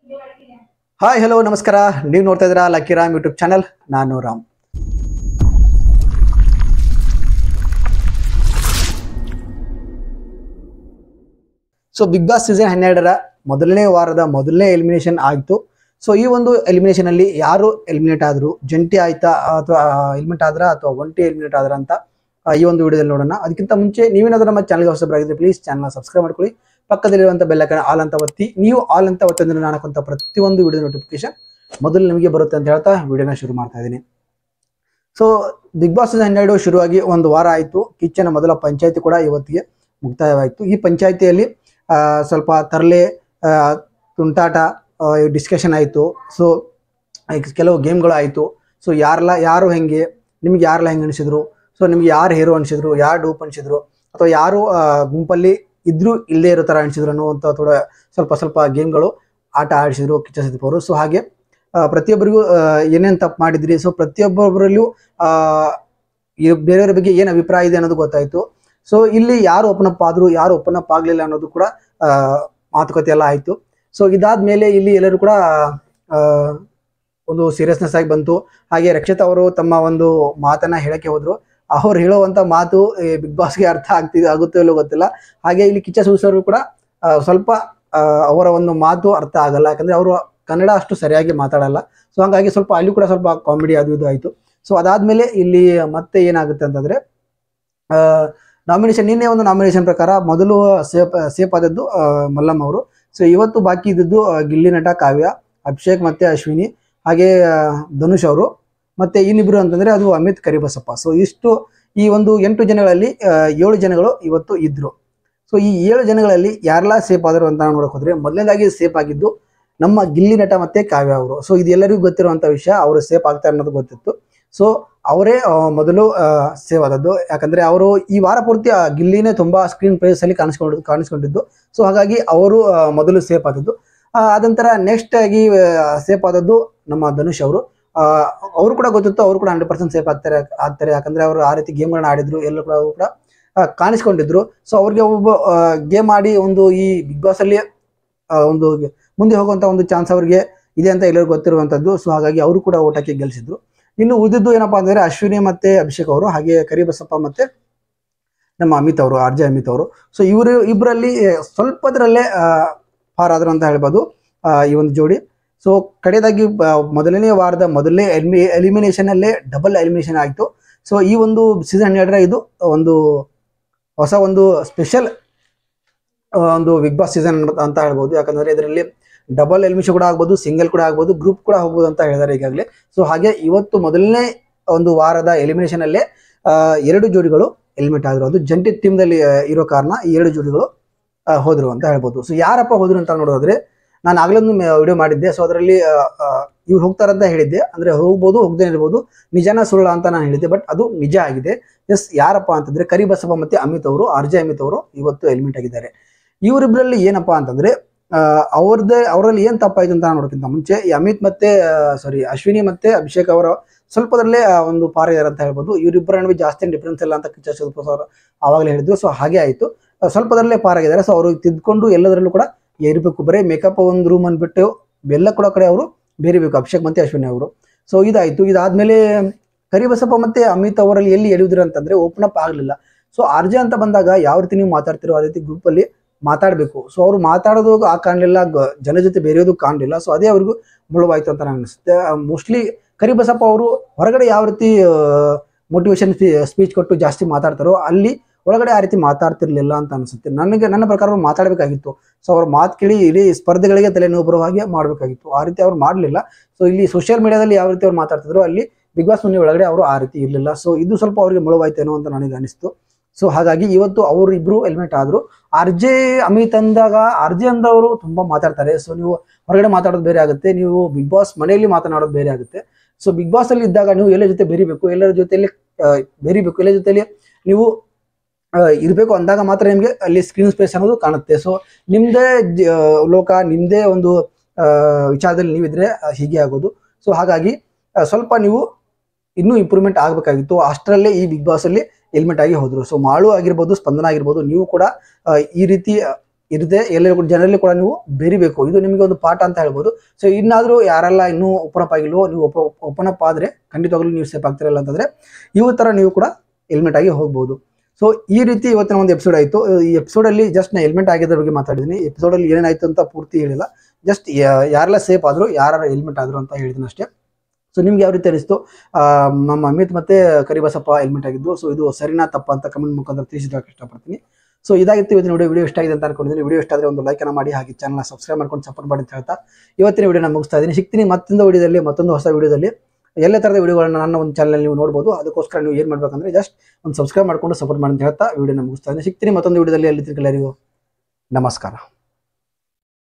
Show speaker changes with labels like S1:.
S1: Hi hello ನಮಸ್ಕಾರ. ನೀವು ನೋಡ್ತಾ ಇದ್ದೀರಾ ಲಕ್ಕಿ ರಾಮ್ ಯೂಟ್ಯೂಬ್ ಚಾನಲ್. ನಾನು Ram. So Bigg Boss season 12ರ ಮೊದಲನೇ ವಾರದ ಮೊದಲನೇ ಎಲಿಮಿನೇಷನ್ ಆಯಿತು. ಸೊ ಈ ಒಂದು ಎಲಿಮಿನೇಷನ್ ಅಲ್ಲಿ ಯಾರು ಎಲಿಮಿನೇಟ್ ಆದ್ರು, ಜಂಟಿ ಆಯ್ತಾ ಅಥವಾ ಎಲಿಮಿನೇಟ್ ಆದ್ರ ಅಥವಾ ಒಂಟಿ ಎಲಿಮಿನೇಟ್ ಆದ್ರ ಅಂತ ಈ ಒಂದು ವಿಡಿಯೋದಲ್ಲಿ ನೋಡೋಣ. ಅದಕ್ಕಿಂತ ಮುಂಚೆ ನೀವೇನಾದ್ರೂ ನಮ್ಮ ಚಾನಲ್ಗೆ ಹೊಸಬರಾಗಿದ್ರೆ ಪ್ಲೀಸ್ ಚಾನಲ್ನ ಸಬ್ಸ್ಕ್ರೈಬ್ ಮಾಡ್ಕೊಳ್ಳಿ. ಪಕ್ಕದಲ್ಲಿರುವಂಥ ಬೆಲ್ ಐಕಾನ್ ಆಲ್ ಅಂತ ಒತ್ತಿ. ನೀವು ಆಲ್ ಅಂತ ಒತ್ತಂದ್ರೆ ನಾನು ಹಾಕುವಂಥ ಪ್ರತಿಯೊಂದು ವಿಡಿಯೋ ನೋಟಿಫಿಕೇಶನ್ ಮೊದಲು ನಿಮಗೆ ಬರುತ್ತೆ ಅಂತ ಹೇಳ್ತಾ ವಿಡಿಯೋನ ಶುರು ಮಾಡ್ತಾ ಇದ್ದೀನಿ. ಸೊ ಬಿಗ್ ಬಾಸ್ ಸೀಸನ್ 12 ಶುರುವಾಗಿ ಒಂದು ವಾರ ಆಯಿತು. ಕಿಚ್ಚನ ಮೊದಲ ಪಂಚಾಯತಿ ಕೂಡ ಇವತ್ತಿಗೆ ಮುಕ್ತಾಯವಾಯಿತು. ಈ ಪಂಚಾಯತಿಯಲ್ಲಿ ಸ್ವಲ್ಪ ತರಲೆ, ತುಂಟಾಟ, ಡಿಸ್ಕಷನ್ ಆಯಿತು. ಸೊ ಕೆಲವು ಗೇಮ್ಗಳು ಆಯಿತು. ಸೊ ಯಾರು ಹೆಂಗೆ, ನಿಮ್ಗೆ ಯಾರೆಲ್ಲ ಹೆಂಗೆ ಅನಿಸಿದ್ರು, ಸೊ ನಿಮ್ಗೆ ಯಾರು ಹೀರೋ ಅನಿಸಿದ್ರು, ಯಾರು ಡೂಪ್ ಅನಿಸಿದ್ರು, ಅಥವಾ ಯಾರು ಗುಂಪಲ್ಲಿ ಇದ್ರೂ ಇಲ್ಲದೆ ಇರೋ ಥರ ಅನಿಸಿದ್ರು ಅನ್ನುವಂಥ ಸ್ವಲ್ಪ ಗೇಮ್ಗಳು ಆಟ ಆಡಿಸಿದ್ರು ಕಿಚ್ಚ ಸುದೀಪ್ ಅವರು. ಸೊ ಹಾಗೆ ಪ್ರತಿಯೊಬ್ಬರಿಗೂ ಏನೇನು ತಪ್ಪು ಮಾಡಿದ್ರಿ, ಸೊ ಪ್ರತಿಯೊಬ್ಬರಲ್ಲೂ ಬೇರೆಯವರ ಬಗ್ಗೆ ಏನು ಅಭಿಪ್ರಾಯ ಇದೆ ಅನ್ನೋದು ಗೊತ್ತಾಯಿತು. ಸೊ ಇಲ್ಲಿ ಯಾರು ಓಪನ್ ಅಪ್ ಆದ್ರು, ಯಾರು ಓಪನ್ ಅಪ್ ಆಗಲಿಲ್ಲ ಅನ್ನೋದು ಕೂಡ ಮಾತುಕತೆ ಎಲ್ಲ ಆಯಿತು. ಸೊ ಇದಾದ್ಮೇಲೆ ಇಲ್ಲಿ ಎಲ್ಲರೂ ಕೂಡ ಒಂದು ಸೀರಿಯಸ್ನೆಸ್ ಆಗಿ ಬಂತು. ಹಾಗೆ ರಕ್ಷಿತ್ ಅವರು ತಮ್ಮ ಒಂದು ಮಾತನ್ನ ಹೇಳಕ್ಕೆ ಹೋದ್ರು. ಅವ್ರು ಹೇಳುವಂಥ ಮಾತು ಬಿಗ್ ಬಾಸ್ಗೆ ಅರ್ಥ ಆಗುತ್ತೋ ಇಲ್ಲೋ ಗೊತ್ತಿಲ್ಲ. ಹಾಗೆ ಇಲ್ಲಿ ಕಿಚ್ಚ ಸುದೀಪ್ ಅವರು ಕೂಡ ಸ್ವಲ್ಪ ಅವರ ಒಂದು ಮಾತು ಅರ್ಥ ಆಗಲ್ಲ, ಯಾಕಂದ್ರೆ ಅವರು ಕನ್ನಡ ಅಷ್ಟು ಸರಿಯಾಗಿ ಮಾತಾಡಲ್ಲ. ಸೊ ಹಾಗಾಗಿ ಸ್ವಲ್ಪ ಅಲ್ಲಿ ಕೂಡ ಸ್ವಲ್ಪ ಕಾಮಿಡಿ ಅದು ಇದು ಆಯಿತು. ಸೊ ಅದಾದ್ಮೇಲೆ ಇಲ್ಲಿ ಮತ್ತೆ ಏನಾಗುತ್ತೆ ಅಂತಂದ್ರೆ ನಾಮಿನೇಷನ್, ನಿನ್ನೆ ಒಂದು ನಾಮಿನೇಷನ್ ಪ್ರಕಾರ ಮೊದಲು ಸೇಫ್ ಆದದ್ದು ಮಲ್ಲಮ್ಮ ಅವರು. ಸೊ ಇವತ್ತು ಬಾಕಿ ಇದ್ದದ್ದು ಗಿಲ್ಲಿ ನಟ, ಕಾವ್ಯ, ಅಭಿಷೇಕ್ ಮತ್ತೆ ಅಶ್ವಿನಿ, ಹಾಗೆ ಧನುಷ್ ಅವರು, ಮತ್ತೆ ಇನ್ನಿಬ್ರು ಅಂತಂದ್ರೆ ಅದು ಅಮಿತ್, ಕರಿಬಸಪ್ಪ. ಸೊ ಇಷ್ಟು ಈ ಒಂದು 8 ಜನಗಳಲ್ಲಿ 7 ಜನಗಳು ಇವತ್ತು ಇದ್ರು. ಸೊ ಈ 7 ಜನಗಳಲ್ಲಿ ಯಾರೆಲ್ಲ ಸೇಫ್ ಆದರು ಅಂತ ನೋಡಕ್ ಹೋದ್ರೆ ಮೊದಲನೇದಾಗಿ ಸೇಫ್ ಆಗಿದ್ದು ನಮ್ಮ ಗಿಲ್ಲಿ ನಟ ಮತ್ತೆ ಕಾವ್ಯ ಅವರು. ಸೊ ಇದು ಎಲ್ಲರಿಗೂ ಗೊತ್ತಿರುವಂತ ವಿಷಯ, ಅವರು ಸೇಫ್ ಆಗ್ತಾರೆ ಅನ್ನೋದು ಗೊತ್ತಿತ್ತು. ಸೊ ಅವರೇ ಮೊದಲು ಸೇವ್ ಆದದ್ದು, ಯಾಕಂದ್ರೆ ಅವರು ಈ ವಾರ ಪೂರ್ತಿ ಗಿಲ್ಲಿನೇ ತುಂಬಾ ಸ್ಕ್ರೀನ್ ಪ್ಲೇಸ್ ಅಲ್ಲಿ ಕಾಣಿಸ್ಕೊಂಡಿದ್ದು. ಸೊ ಹಾಗಾಗಿ ಅವರು ಮೊದಲು ಸೇಫ್ ಆದದ್ದು. ಅದಂತರ ನೆಕ್ಸ್ಟ್ ಆಗಿ ಸೇಫ್ ಆದದ್ದು ನಮ್ಮ ಧನುಷ್ ಅವರು. ಅವರು ಕೂಡ ಗೊತ್ತಿತ್ತು, ಅವರು ಕೂಡ 100% ಸೇಫ್ ಆಗ್ತಾರೆ, ಯಾಕಂದ್ರೆ ಅವರು ಆ ರೀತಿ ಗೇಮ್ಗಳನ್ನ ಆಡಿದ್ರು, ಎಲ್ಲರೂ ಕೂಡ ಕಾಣಿಸ್ಕೊಂಡಿದ್ರು. ಸೊ ಅವ್ರಿಗೆ ಒಬ್ಬ ಗೇಮ್ ಆಡಿ ಒಂದು ಈ ಬಿಗ್ ಬಾಸ್ ಅಲ್ಲಿ ಒಂದು ಮುಂದೆ ಹೋಗುವಂತ ಒಂದು ಚಾನ್ಸ್ ಅವ್ರಿಗೆ ಇದೆ ಅಂತ ಎಲ್ಲರಿಗೂ ಗೊತ್ತಿರುವಂತದ್ದು. ಸೊ ಹಾಗಾಗಿ ಅವರು ಕೂಡ ಓಟಕ್ಕೆ ಗೆಲ್ಲಿಸಿದ್ರು. ಇನ್ನು ಉಳಿದಿದ್ದು ಏನಪ್ಪಾ ಅಂದ್ರೆ ಅಶ್ವಿನಿ ಮತ್ತೆ ಅಭಿಷೇಕ್ ಅವರು, ಹಾಗೆ ಕರಿಬಸಪ್ಪ ಮತ್ತೆ ನಮ್ಮ ಅಮಿತ್ ಅವರು, RJ ಅಮಿತ್ ಅವರು. ಸೊ ಇವರು ಇಬ್ಬರಲ್ಲಿ ಸ್ವಲ್ಪದ್ರಲ್ಲೇ ಪಾರಾದ್ರು ಅಂತ ಹೇಳ್ಬೋದು ಈ ಒಂದು ಜೋಡಿ. ಸೊ ಕಡೆಯದಾಗಿ ಮೊದಲನೇ ವಾರದ ಮೊದಲನೇ ಎಲಿಮಿನೇಷನ್ ಅಲ್ಲೇ ಡಬಲ್ ಎಲಿಮಿನೇಷನ್ ಆಯಿತು. ಸೊ ಈ ಒಂದು ಸೀಸನ್ 12ರ ಇದು ಒಂದು ಹೊಸ ಒಂದು ಸ್ಪೆಷಲ್ ಒಂದು ಬಿಗ್ ಬಾಸ್ ಸೀಸನ್ ಅಂತ ಹೇಳ್ಬೋದು. ಯಾಕಂದ್ರೆ ಇದರಲ್ಲಿ ಡಬಲ್ ಎಲಿಮಿನೇಷನ್ ಕೂಡ ಆಗ್ಬೋದು, ಸಿಂಗಲ್ ಕೂಡ ಆಗ್ಬೋದು, ಗ್ರೂಪ್ ಕೂಡ ಹೋಗ್ಬೋದು ಅಂತ ಹೇಳಿದ್ದಾರೆ ಈಗಾಗಲೇ. ಸೊ ಹಾಗೆ ಇವತ್ತು ಮೊದಲನೇ ಒಂದು ವಾರದ ಎಲಿಮಿನೇಷನ್ ಅಲ್ಲೇ 2 ಜೋಡಿಗಳು ಎಲಿಮಿನೇಟ್ ಆದ್ರು. ಅದು ಜಂಟಿ ಟೀಮ್ದಲ್ಲಿ ಇರೋ ಕಾರಣ ಈ 2 ಜೋಡಿಗಳು ಹೋದ್ರು ಅಂತ ಹೇಳ್ಬೋದು. ಸೊ ಯಾರಪ್ಪ ಹೋದ್ರು ಅಂತ ನೋಡೋದಾದ್ರೆ, ನಾನು ಆಗ್ಲೊಂದು ವಿಡಿಯೋ ಮಾಡಿದ್ದೆ. ಸೊ ಅದರಲ್ಲಿ ಇವ್ರು ಹೋಗ್ತಾರಂತ ಹೇಳಿದ್ದೆ, ಅಂದ್ರೆ ಹೋಗ್ಬೋದು, ಹೋಗದೇ ಇರ್ಬೋದು, ನಿಜಾನ ಸುಳ್ಳ ಅಂತ ನಾನು ಹೇಳಿದ್ದೆ. ಬಟ್ ಅದು ನಿಜ ಆಗಿದೆ. ಎಸ್, ಯಾರಪ್ಪ ಅಂತಂದ್ರೆ ಕರಿಬಸಪ್ಪ ಮತ್ತೆ ಅಮಿತ್ ಅವರು, RJ ಅಮಿತ್ ಅವರು ಇವತ್ತು ಎಲಿಮಿನೇಟ್ ಆಗಿದ್ದಾರೆ. ಇವರಿಬ್ಬರಲ್ಲಿ ಏನಪ್ಪಾ ಅಂತಂದ್ರೆ ಅವರಲ್ಲಿ ಏನ್ ತಪ್ಪಾಯ್ತು ಅಂತ ನೋಡೋಕ್ಕಿಂತ ಮುಂಚೆ ಈ ಅಮಿತ್ ಮತ್ತೆ ಅಶ್ವಿನಿ ಮತ್ತೆ ಅಭಿಷೇಕ್ ಅವರ ಸ್ವಲ್ಪದಲ್ಲೇ ಒಂದು ಪಾರಿದ್ದಾರೆ ಅಂತ ಹೇಳ್ಬೋದು. ಇವರಿಬ್ಬರ ನಡುವೆ ಜಾಸ್ತಿ ಡಿಫ್ರೆನ್ಸ್ ಇಲ್ಲ ಅಂತ ಕಿಚ್ಚ ಸುದೀಪ್ ಅವರು ಆವಾಗಲೇ ಹೇಳಿದ್ರು. ಸೊ ಹಾಗೆ ಆಯ್ತು, ಸ್ವಲ್ಪದಲ್ಲೇ ಪಾರಾಗಿದ್ದಾರೆ. ಸೊ ಅವರು ತಿದ್ಕೊಂಡು ಎಲ್ಲದರಲ್ಲೂ ಕೂಡ ಇರಬೇಕು. ಬರೀ ಮೇಕಪ್ ಒಂದು ರೂಮ್ ಅಂದ್ಬಿಟ್ಟು ಎಲ್ಲ ಕೂಡ ಕಡೆ ಅವರು ಬೇರಿಬೇಕು, ಅಭಿಷೇಕ್ ಮತ್ತೆ ಅಶ್ವಿನಿ ಅವರು. ಸೊ ಇದಾಯ್ತು. ಇದಾದ್ಮೇಲೆ ಕರಿಬಸಪ್ಪ ಮತ್ತೆ ಅಮಿತ್ ಅವರಲ್ಲಿ ಎಲ್ಲಿ ಎಳೆಯುದ್ರು ಅಂತಂದ್ರೆ ಓಪನ್ ಅಪ್ ಆಗಲಿಲ್ಲ. ಸೊ RJ ಅಂತ ಬಂದಾಗ ಯಾವ ರೀತಿ ನೀವು ಮಾತಾಡ್ತಿರೋ ಆ ರೀತಿ ಗ್ರೂಪ್ ಅಲ್ಲಿ ಮಾತಾಡಬೇಕು. ಸೊ ಅವ್ರು ಮಾತಾಡೋದು ಕಾಣಲಿಲ್ಲ, ಜನ ಜೊತೆ ಬೇರೆಯೋದು ಕಾಣಲಿಲ್ಲ. ಸೊ ಅದೇ ಅವ್ರಿಗೂ ಮುಳುವಾಯ್ತು ಅಂತ ನನಗೆ ಅನಿಸುತ್ತೆ. ಮೋಸ್ಟ್ಲಿ ಕರಿಬಸಪ್ಪ ಅವರು ಹೊರಗಡೆ ಯಾವ ರೀತಿ ಮೋಟಿವೇಶನ್ ಸ್ಪೀಚ್ ಕೊಟ್ಟು ಜಾಸ್ತಿ ಮಾತಾಡ್ತಾರೋ ಅಲ್ಲಿ ಒಳಗಡೆ ಆ ರೀತಿ ಮಾತಾಡ್ತಿರ್ಲಿಲ್ಲ ಅಂತ ಅನಿಸುತ್ತೆ. ನನ್ನ ಪ್ರಕಾರ ಅವ್ರು ಮಾತಾಡಬೇಕಾಗಿತ್ತು. ಸೊ ಅವ್ರ ಮಾತು ಕೇಳಿ ಇಡೀ ಸ್ಪರ್ಧೆಗಳಿಗೆ ತಲೆನೋವು ಬರೋ ಹಾಗೆ ಮಾಡಬೇಕಾಗಿತ್ತು. ಆ ರೀತಿ ಅವ್ರು ಮಾಡಲಿಲ್ಲ. ಸೊ ಇಲ್ಲಿ ಸೋಷಿಯಲ್ ಮೀಡಿಯಾದಲ್ಲಿ ಯಾವ ರೀತಿ ಅವ್ರು ಮಾತಾಡ್ತಿದ್ರು ಅಲ್ಲಿ ಬಿಗ್ ಬಾಸ್ ಮನೆ ಒಳಗಡೆ ಅವರು ಆ ರೀತಿ ಇರಲಿಲ್ಲ. ಸೊ ಇದು ಸ್ವಲ್ಪ ಅವ್ರಿಗೆ ಮುಳುವಾಯ್ತೇನೋ ಅಂತ ನನಗೆ ಅನಿಸ್ತು. ಸೊ ಹಾಗಾಗಿ ಇವತ್ತು ಅವರು ಇಬ್ರು ಎಲಿಮಿನೇಟ್ ಆದ್ರು. RJ ಅಮಿತ್ ಅಂದಾಗ RJ ಅಂದವರು ತುಂಬಾ ಮಾತಾಡ್ತಾರೆ. ಸೊ ನೀವು ಹೊರಗಡೆ ಮಾತಾಡೋದು ಬೇರೆ ಆಗುತ್ತೆ, ನೀವು ಬಿಗ್ ಬಾಸ್ ಮನೆಯಲ್ಲಿ ಮಾತನಾಡೋದು ಬೇರೆ ಆಗುತ್ತೆ. ಸೊ ಬಿಗ್ ಬಾಸ್ ಅಲ್ಲಿ ಇದ್ದಾಗ ನೀವು ಎಲ್ಲರ ಜೊತೆ ಬೆರಿಬೇಕು, ಎಲ್ಲರ ಜೊತೆಯಲ್ಲಿ ಎಲ್ಲರ ಜೊತೆಯಲ್ಲಿ ನೀವು ಇರಬೇಕು ಅಂದಾಗ ಮಾತ್ರ ನಿಮಗೆ ಅಲ್ಲಿ ಸ್ಕ್ರೀನ್ ಸ್ಪೇಸ್ ಅನ್ನೋದು ಕಾಣುತ್ತೆ. ಸೊ ನಿಮ್ದೇ ಲೋಕ, ನಿಮ್ದೇ ಒಂದು ವಿಚಾರದಲ್ಲಿ ನೀವಿದ್ರೆ ಹೀಗೆ ಆಗೋದು. ಸೊ ಹಾಗಾಗಿ ಸ್ವಲ್ಪ ನೀವು ಇನ್ನೂ ಇಂಪ್ರೂವ್ಮೆಂಟ್ ಆಗಬೇಕಾಗಿತ್ತು. ಅಷ್ಟರಲ್ಲೇ ಈ ಬಿಗ್ ಬಾಸ್ ಅಲ್ಲಿ ಎಲಿಮಿನೇಟ್ ಆಗಿ ಹೋದ್ರು. ಸೊ ಮಾಳು ಆಗಿರ್ಬೋದು, ಸ್ಪಂದನ ಆಗಿರ್ಬೋದು, ನೀವು ಕೂಡ ಈ ರೀತಿ ಇರುತ್ತೆ, ಎಲ್ಲರಿಗೂ ಜನರಲ್ಲಿ ಕೂಡ ನೀವು ಬೆರಿಬೇಕು. ಇದು ನಿಮಗೆ ಒಂದು ಪಾಠ ಅಂತ ಹೇಳ್ಬೋದು. ಸೊ ಇನ್ನಾದರೂ ಯಾರೆಲ್ಲ ಇನ್ನೂ ಓಪನ್ ಅಪ್ ಆಗಿಲ್ವೋ, ನೀವು ಓಪನ್ ಅಪ್ ಆದರೆ ಖಂಡಿತವಾಗ್ಲೂ ನೀವು ಸೇಫ್ ಆಗ್ತಿರಲ್ಲ ಅಂತಂದರೆ ಇವು ಥರ ನೀವು ಕೂಡ ಹೆಲ್ಮೆಟ್ ಆಗಿ ಹೋಗ್ಬೋದು. ಸೊ ಈ ರೀತಿ ಇವತ್ತಿನ ಒಂದು ಎಪಿಸೋಡ್ ಆಯಿತು. ಈ ಎಪಿಸೋಡಲ್ಲಿ ಜಸ್ಟ್ ನಾನು ಹೆಲ್ಮೆಟ್ ಆಗಿದ್ರ ಬಗ್ಗೆ ಮಾತಾಡಿದ್ದೀನಿ. ಎಪಿಸೋಡಲ್ಲಿ ಏನೇನಾಯಿತು ಅಂತ ಪೂರ್ತಿ ಹೇಳಿಲ್ಲ, ಜಸ್ಟ್ ಯಾರೆಲ್ಲ ಸೇಫ್ ಆದರೂ, ಯಾರು ಹೆಲ್ಮೆಟ್ ಆದರು ಅಂತ ಹೇಳಿದ್ದೀನಿ ಅಷ್ಟೇ. ಸೊ ನಿಮ್ಗೆ ಯಾವ ರೀತಿ ಅನಿಸ್ತು? ನಮ್ಮ ಅಮಿತ್ ಮತ್ತು ಕರಿಬಸಪ್ಪ ಹೆಲ್ಮೆಟ್ ಆಗಿದ್ದು, ಸೊ ಇದು ಸರಿನಾ ತಪ್ಪ ಅಂತ ಕಮೆಂಟ್ ಮುಖಾಂತರ ತಿಳಿಸಿದ್ದಕ್ಕೆ ಇಷ್ಟಪಡ್ತೀನಿ. ಸೊ ಇದಾಗಿತ್ತು ಇವತ್ತಿನ ವಿಡಿಯೋ ಇಷ್ಟ ಆಗಿದೆ ಅಂತ ಅನ್ಕೊಂಡಿದ್ದೀನಿ. ವಿಡಿಯೋ ಇಷ್ಟ ಆದರೆ ಒಂದು ಲೈಕನ್ನು ಮಾಡಿ, ಹಾಗೆ ಚಾನಲ್ನ ಸಬ್ಸ್ಕ್ರೈಬ್ ಮಾಡ್ಕೊಂಡು ಸಪೋರ್ಟ್ ಮಾಡಿ ಅಂತ ಹೇಳ್ತಾ ಇವತ್ತಿನ ವಿಡಿಯೋನ ಮುಗಿಸ್ತಾ ಇದ್ದೀನಿ. ಸಿಗ್ತೀನಿ ಮತ್ತೊಂದು ವಿಡಿಯೋದಲ್ಲಿ, ಮತ್ತೊಂದು ಹೊಸ ವಿಡಿಯೋದಲ್ಲಿ. ಎಲ್ಲ ಥರದ ವಿಡಿಯೋಗಳನ್ನ ನನ್ನ ಒಂದು ಚಾನಲ್ ನೀವು ನೋಡ್ಬೋದು. ಅದಕ್ಕೋಸ್ಕರ ನೀವು ಏನು ಮಾಡಬೇಕಂದ್ರೆ ಜಸ್ಟ್ ಒಂದು ಸಬ್ಸ್ಕ್ರೈಬ್ ಮಾಡ್ಕೊಂಡು ಸಪೋರ್ಟ್ ಮಾಡಿ ಅಂತ ಹೇಳ್ತಾ ವಿಡಿಯೋನ ಮುಗಿಸ್ತಾ ಇದ್ದೀನಿ. ಸಿಗ್ತೀನಿ ಮತ್ತೊಂದು ವಿಡಿಯೋದಲ್ಲಿ. ಅಲ್ಲಿ ಎಲ್ಲರಿಗೂ ನಮಸ್ಕಾರ.